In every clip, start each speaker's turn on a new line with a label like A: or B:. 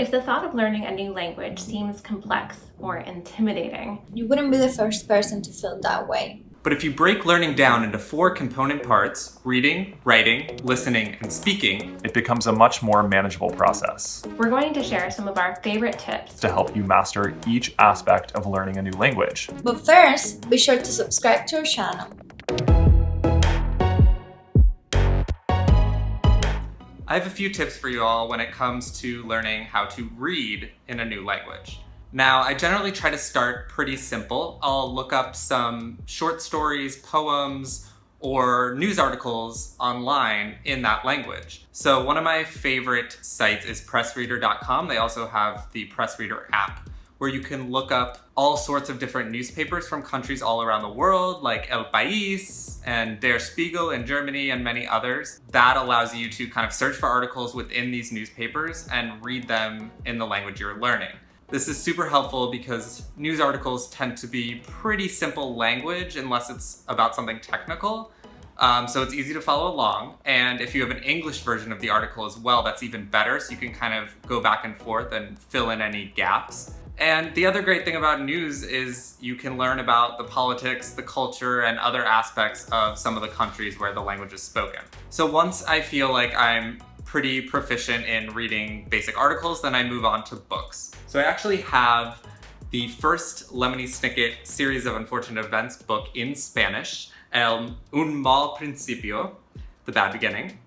A: If the thought of learning a new language seems complex or intimidating,
B: you wouldn't be the first person to feel that way.
C: But if you break learning down into 4 component parts, reading, writing, listening, and speaking,
D: it becomes a much more manageable process.
A: We're going to share some of our favorite tips
D: to help you master each aspect of learning a new language.
B: But first, be sure to subscribe to our channel.
C: I have a few tips for you all when it comes to learning how to read in a new language. Now, I generally try to start pretty simple. I'll look up some short stories, poems, or news articles online in that language. So one of my favorite sites is pressreader.com. They also have the Pressreader app, where you can look up all sorts of different newspapers from countries all around the world, like El País and Der Spiegel in Germany and many others. That allows you to kind of search for articles within these newspapers and read them in the language you're learning. This is super helpful because news articles tend to be pretty simple language unless it's about something technical. So it's easy to follow along. And if you have an English version of the article as well, that's even better. So you can kind of go back and forth and fill in any gaps. And the other great thing about news is you can learn about the politics, the culture, and other aspects of some of the countries where the language is spoken. So once I feel like I'm pretty proficient in reading basic articles, then I move on to books. So I actually have the first Lemony Snicket Series of Unfortunate Events book in Spanish, Un Mal Principio, The Bad Beginning,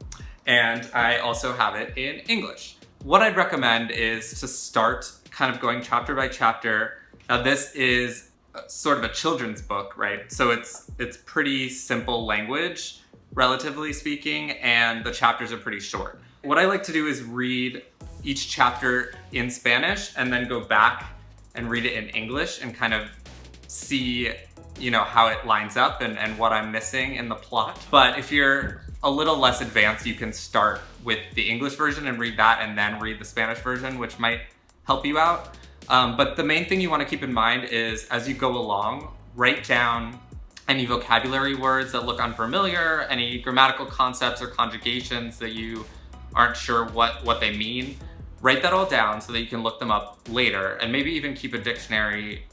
C: and I also have it in English. What I'd recommend is to start kind of going chapter by chapter. Now this is sort of a children's book, right? So it's pretty simple language, relatively speaking, and the chapters are pretty short. What I like to do is read each chapter in Spanish and then go back and read it in English and kind of see, how it lines up and what I'm missing in the plot. But if you're a little less advanced, you can start with the English version and read that and then read the Spanish version, which might help you out. But the main thing you want to keep in mind is as you go along, write down any vocabulary words that look unfamiliar, any grammatical concepts or conjugations that you aren't sure what they mean. Write that all down so that you can look them up later, and maybe even keep a dictionary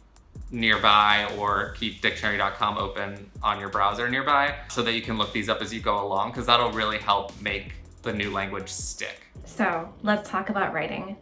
C: nearby or keep dictionary.com open on your browser nearby so that you can look these up as you go along, because that'll really help make the new language stick.
A: So let's talk about writing.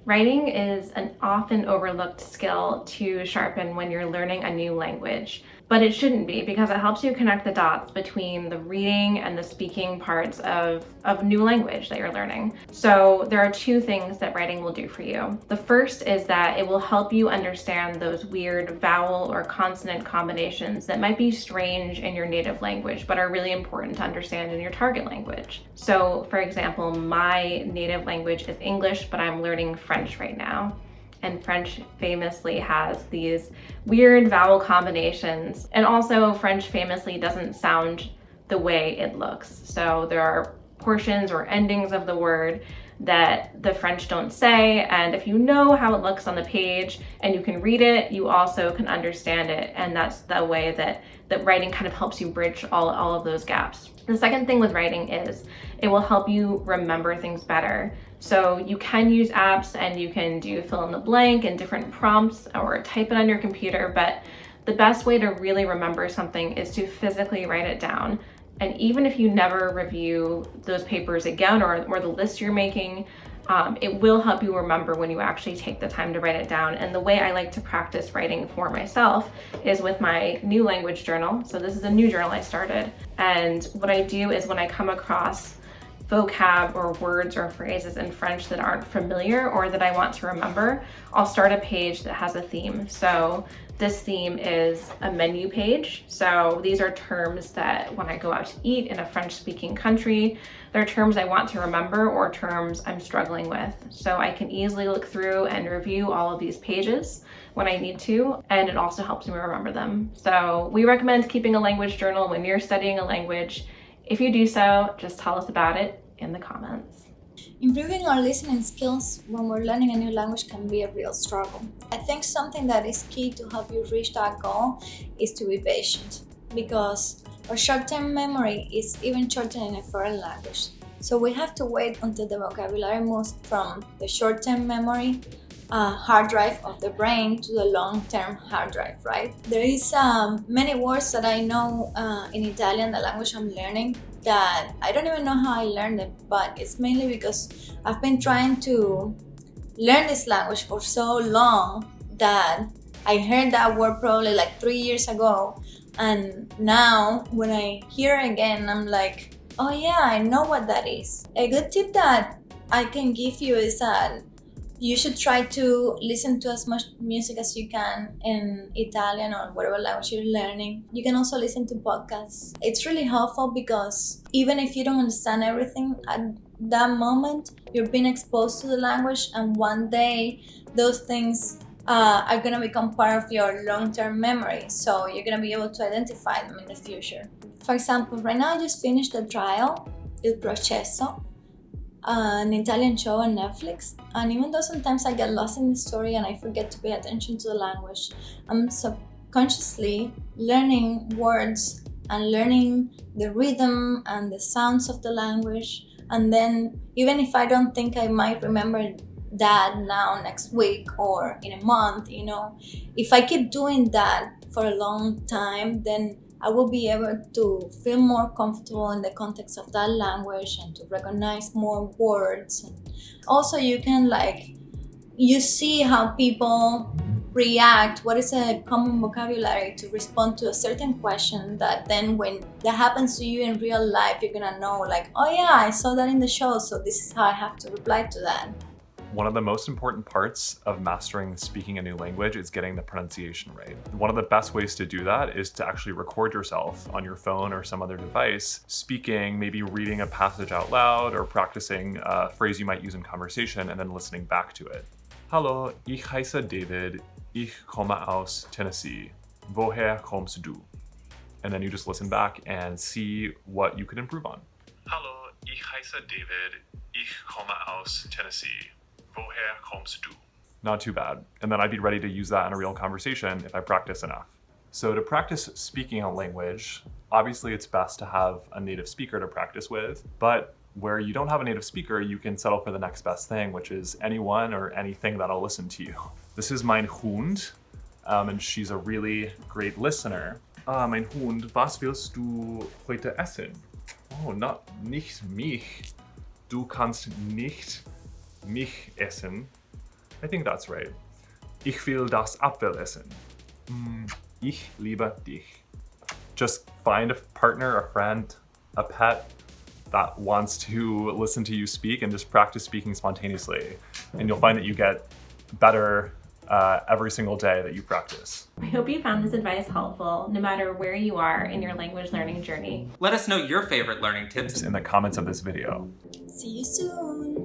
A: Writing is an often overlooked skill to sharpen when you're learning a new language, but it shouldn't be because it helps you connect the dots between the reading and the speaking parts of new language that you're learning. So there are 2 things that writing will do for you. The first is that it will help you understand those weird vowel or consonant combinations that might be strange in your native language, but are really important to understand in your target language. So for example, my native language is English, but I'm learning French right now. And French famously has these weird vowel combinations. And also French famously doesn't sound the way it looks. So there are portions or endings of the word that the French don't say. And if you know how it looks on the page and you can read it, you also can understand it. And that's the way that writing kind of helps you bridge all of those gaps. The second thing with writing is it will help you remember things better. So you can use apps and you can do fill in the blank and different prompts or type it on your computer, but the best way to really remember something is to physically write it down. And even if you never review those papers again or the list you're making, it will help you remember when you actually take the time to write it down. And the way I like to practice writing for myself is with my new language journal. So this is a new journal I started. And what I do is when I come across vocab or words or phrases in French that aren't familiar or that I want to remember, I'll start a page that has a theme. So this theme is a menu page. So these are terms that when I go out to eat in a French-speaking country, they're terms I want to remember or terms I'm struggling with. So I can easily look through and review all of these pages when I need to, and it also helps me remember them. So we recommend keeping a language journal when you're studying a language. If you do so, just tell us about it in the comments.
B: Improving our listening skills when we're learning a new language can be a real struggle. I think something that is key to help you reach that goal is to be patient, because our short-term memory is even shorter in a foreign language. So we have to wait until the vocabulary moves from the short-term memory hard drive of the brain to the long-term hard drive, right? There is many words that I know in Italian, the language I'm learning, that I don't even know how I learned it, but it's mainly because I've been trying to learn this language for so long that I heard that word probably like 3 years ago, and now when I hear it again, I'm like, oh yeah, I know what that is. A good tip that I can give you is that you should try to listen to as much music as you can in Italian or whatever language you're learning. You can also listen to podcasts. It's really helpful because even if you don't understand everything at that moment, you're being exposed to the language, and one day those things are going to become part of your long-term memory. So you're going to be able to identify them in the future. For example, right now I just finished the trial, Il Processo, an Italian show on Netflix, and even though sometimes I get lost in the story and I forget to pay attention to the language, I'm subconsciously learning words and learning the rhythm and the sounds of the language, and then even if I don't think I might remember that now next week or in a month, if I keep doing that for a long time, then I will be able to feel more comfortable in the context of that language and to recognize more words. And also you can you see how people react, what is a common vocabulary to respond to a certain question, that then when that happens to you in real life, you're gonna know oh yeah, I saw that in the show, so this is how I have to reply to that.
D: One of the most important parts of mastering speaking a new language is getting the pronunciation right. One of the best ways to do that is to actually record yourself on your phone or some other device, speaking, maybe reading a passage out loud or practicing a phrase you might use in conversation and then listening back to it. Hallo, ich heiße David. Ich komme aus Tennessee. Woher kommst du? And then you just listen back and see what you could improve on. Hallo, ich heiße David. Ich komme aus Tennessee. Woher kommst du? Not too bad. And then I'd be ready to use that in a real conversation if I practice enough. So to practice speaking a language, obviously it's best to have a native speaker to practice with, but where you don't have a native speaker, you can settle for the next best thing, which is anyone or anything that'll listen to you. This is mein Hund, and she's a really great listener. Mein Hund, was willst du heute essen? Oh, nicht mich. Du kannst nicht mich essen. I think that's right. Ich will das Apfel essen. Ich liebe dich. Just find a partner, a friend, a pet that wants to listen to you speak and just practice speaking spontaneously. And you'll find that you get better every single day that you practice.
A: I hope you found this advice helpful, no matter where you are in your language learning journey.
C: Let us know your favorite learning tips
D: In the comments of this video.
B: See you soon!